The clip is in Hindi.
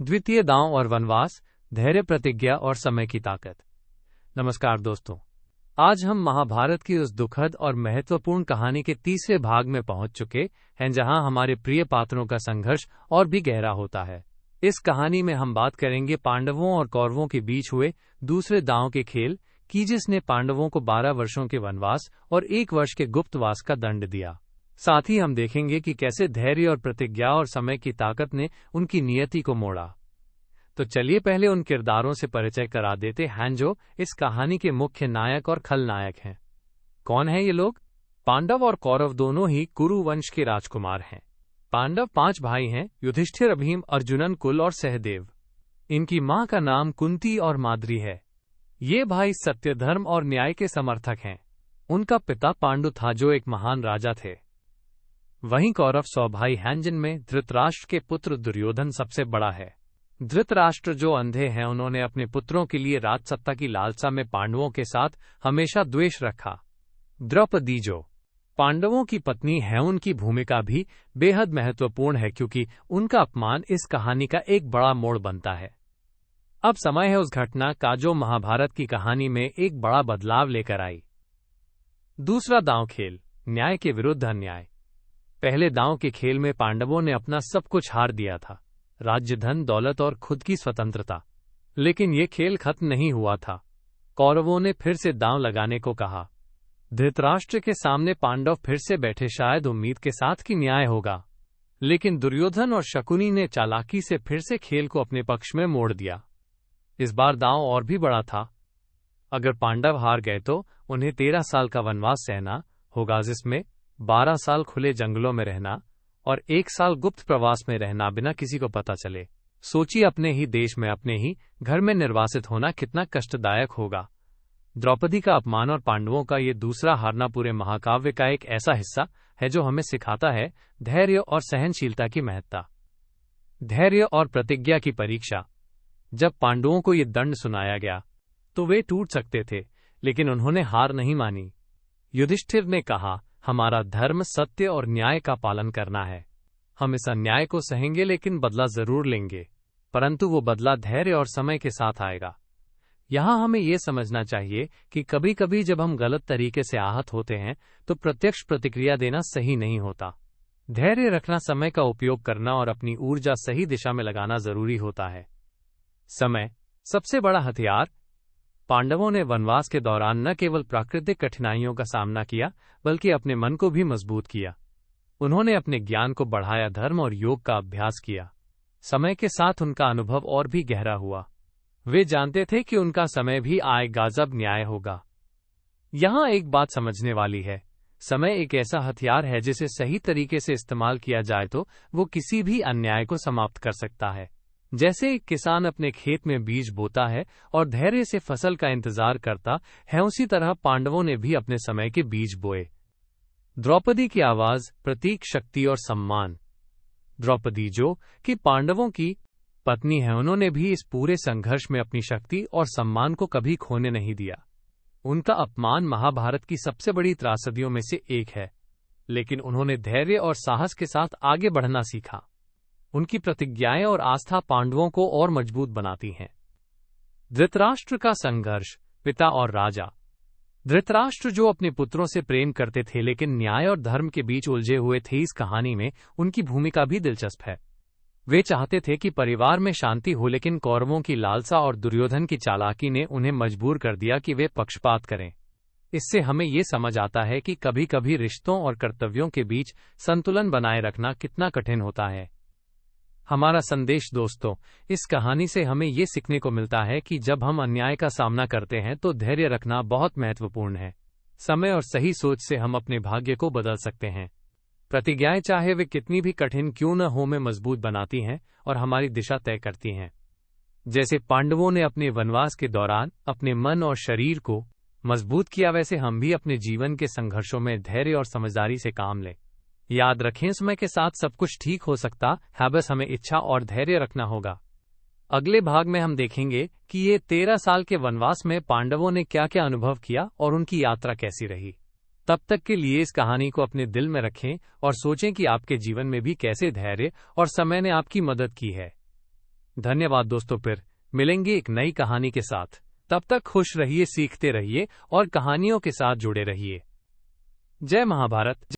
द्वितीय दांव और वनवास, धैर्य, प्रतिज्ञा और समय की ताकत। नमस्कार दोस्तों, आज हम महाभारत की उस दुखद और महत्वपूर्ण कहानी के तीसरे भाग में पहुंच चुके हैं जहां हमारे प्रिय पात्रों का संघर्ष और भी गहरा होता है। इस कहानी में हम बात करेंगे पांडवों और कौरवों के बीच हुए दूसरे दांव के खेल की, जिसने पांडवों को 12 वर्षों के वनवास और 1 वर्ष के गुप्तवास का दंड दिया। साथ ही हम देखेंगे कि कैसे धैर्य और प्रतिज्ञा और समय की ताकत ने उनकी नियति को मोड़ा। तो चलिए पहले उन किरदारों से परिचय करा देते हैं जो इस कहानी के मुख्य नायक और खलनायक हैं। कौन है ये लोग? पांडव और कौरव दोनों ही कुरु वंश के राजकुमार हैं। पांडव 5 भाई हैं: युधिष्ठिर, भीम, अर्जुनन, कुल और सहदेव। इनकी मां का नाम कुंती और माद्री है। ये भाई सत्य, धर्म और न्याय के समर्थक हैं। उनका पिता पांडु था जो एक महान राजा थे। वहीं कौरव 100 भाई हैं जिनमें धृतराष्ट्र के पुत्र दुर्योधन सबसे बड़ा है। धृतराष्ट्र जो अंधे हैं, उन्होंने अपने पुत्रों के लिए राजसत्ता की लालसा में पांडवों के साथ हमेशा द्वेष रखा। द्रौपदी जो पांडवों की पत्नी है, उनकी भूमिका भी बेहद महत्वपूर्ण है क्योंकि उनका अपमान इस कहानी का एक बड़ा मोड़ बनता है। अब समय है उस घटना का जो महाभारत की कहानी में एक बड़ा बदलाव लेकर आई। दूसरा दांव खेल, न्याय के विरुद्ध अन्याय। पहले दांव के खेल में पांडवों ने अपना सब कुछ हार दिया था, राज्य, धन, दौलत और खुद की स्वतंत्रता। लेकिन ये खेल खत्म नहीं हुआ था। कौरवों ने फिर से दांव लगाने को कहा। धृतराष्ट्र के सामने पांडव फिर से बैठे, शायद उम्मीद के साथ कि न्याय होगा। लेकिन दुर्योधन और शकुनी ने चालाकी से फिर से खेल को अपने पक्ष में मोड़ दिया। इस बार दांव और भी बड़ा था। अगर पांडव हार गए तो उन्हें 13 साल का वनवास सहना होगा, जिसमें 12 साल खुले जंगलों में रहना और 1 साल गुप्त प्रवास में रहना बिना किसी को पता चले। सोचिए, अपने ही देश में, अपने ही घर में निर्वासित होना कितना कष्टदायक होगा। द्रौपदी का अपमान और पांडवों का ये दूसरा हारना पूरे महाकाव्य का एक ऐसा हिस्सा है जो हमें सिखाता है धैर्य और सहनशीलता की महत्ता। धैर्य और प्रतिज्ञा की परीक्षा। जब पांडवों को ये दंड सुनाया गया तो वे टूट सकते थे, लेकिन उन्होंने हार नहीं मानी। युधिष्ठिर ने कहा, हमारा धर्म, सत्य और न्याय का पालन करना है। हम इस अन्याय को सहेंगे, लेकिन बदला जरूर लेंगे, परंतु वो बदला धैर्य और समय के साथ आएगा। यहां हमें ये समझना चाहिए कि कभी कभी जब हम गलत तरीके से आहत होते हैं तो प्रत्यक्ष प्रतिक्रिया देना सही नहीं होता। धैर्य रखना, समय का उपयोग करना और अपनी ऊर्जा सही दिशा में लगाना जरूरी होता है। समय सबसे बड़ा हथियार। पांडवों ने वनवास के दौरान न केवल प्राकृतिक कठिनाइयों का सामना किया, बल्कि अपने मन को भी मजबूत किया। उन्होंने अपने ज्ञान को बढ़ाया, धर्म और योग का अभ्यास किया। समय के साथ उनका अनुभव और भी गहरा हुआ। वे जानते थे कि उनका समय भी आएगा जब न्याय होगा। यहां एक बात समझने वाली है, समय एक ऐसा हथियार है जिसे सही तरीके से इस्तेमाल किया जाए तो वो किसी भी अन्याय को समाप्त कर सकता है। जैसे एक किसान अपने खेत में बीज बोता है और धैर्य से फसल का इंतजार करता है, उसी तरह पांडवों ने भी अपने समय के बीज बोए। द्रौपदी की आवाज, प्रतीक, शक्ति और सम्मान। द्रौपदी जो कि पांडवों की पत्नी है, उन्होंने भी इस पूरे संघर्ष में अपनी शक्ति और सम्मान को कभी खोने नहीं दिया। उनका अपमान महाभारत की सबसे बड़ी त्रासदियों में से एक है, लेकिन उन्होंने धैर्य और साहस के साथ आगे बढ़ना सीखा। उनकी प्रतिज्ञाएं और आस्था पांडवों को और मजबूत बनाती हैं। धृतराष्ट्र का संघर्ष, पिता और राजा। धृतराष्ट्र जो अपने पुत्रों से प्रेम करते थे लेकिन न्याय और धर्म के बीच उलझे हुए थे, इस कहानी में उनकी भूमिका भी दिलचस्प है। वे चाहते थे कि परिवार में शांति हो, लेकिन कौरवों की लालसा और दुर्योधन की चालाकी ने उन्हें मजबूर कर दिया कि वे पक्षपात करें। इससे हमें ये समझ आता है कि कभी कभी रिश्तों और कर्तव्यों के बीच संतुलन बनाए रखना कितना कठिन होता है। हमारा संदेश दोस्तों, इस कहानी से हमें ये सीखने को मिलता है कि जब हम अन्याय का सामना करते हैं तो धैर्य रखना बहुत महत्वपूर्ण है। समय और सही सोच से हम अपने भाग्य को बदल सकते हैं। प्रतिज्ञाएं, चाहे वे कितनी भी कठिन क्यों न हो, में मजबूत बनाती हैं और हमारी दिशा तय करती हैं। जैसे पांडवों ने अपने वनवास के दौरान अपने मन और शरीर को मजबूत किया, वैसे हम भी अपने जीवन के संघर्षों में धैर्य और समझदारी से काम लें। याद रखें, समय के साथ सब कुछ ठीक हो सकता है, बस हमें इच्छा और धैर्य रखना होगा। अगले भाग में हम देखेंगे कि ये 13 साल के वनवास में पांडवों ने क्या क्या अनुभव किया और उनकी यात्रा कैसी रही। तब तक के लिए इस कहानी को अपने दिल में रखें और सोचें कि आपके जीवन में भी कैसे धैर्य और समय ने आपकी मदद की है। धन्यवाद दोस्तों, फिर मिलेंगे एक नई कहानी के साथ। तब तक खुश रहिए, सीखते रहिए और कहानियों के साथ जुड़े रहिए। जय महाभारत।